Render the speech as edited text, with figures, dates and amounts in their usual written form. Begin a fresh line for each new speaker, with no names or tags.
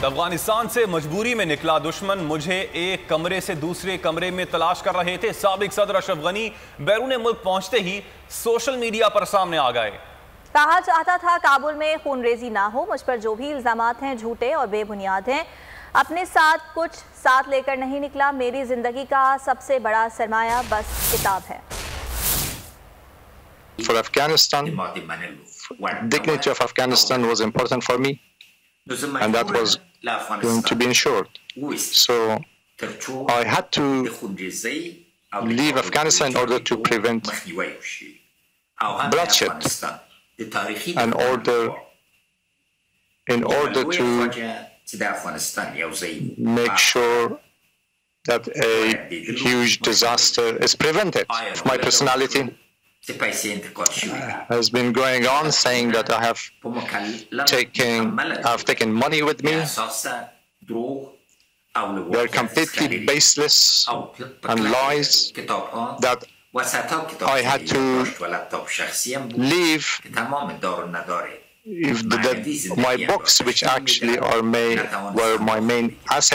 अफगानिस्तान से मजबूरी में निकला दुश्मन, मुझे एक कमरे से दूसरे कमरे में तलाश कर रहे थे। साबिक सदर अशरफ गनी बैरून मुल्क पहुंचते ही सोशल मीडिया पर सामने आ गए।
कहा चाहता था काबुल में खूनरेजी ना हो, मुझ पर जो भी इल्जामात हैं झूठे और बेबुनियाद हैं। अपने साथ कुछ साथ लेकर नहीं निकला। मेरी जिंदगी का सबसे बड़ा सरमाया बस किताब है।
For Afghanistan, dignity of Afghanistan was important for me, and that was going to be ensured. So I had to leave Afghanistan in order to prevent bloodshed, in order to make sure that a huge disaster is prevented. My personality has been going on saying that I have taken money with me. They're completely baseless and lies, that I had to leave my books, which actually were my main asset.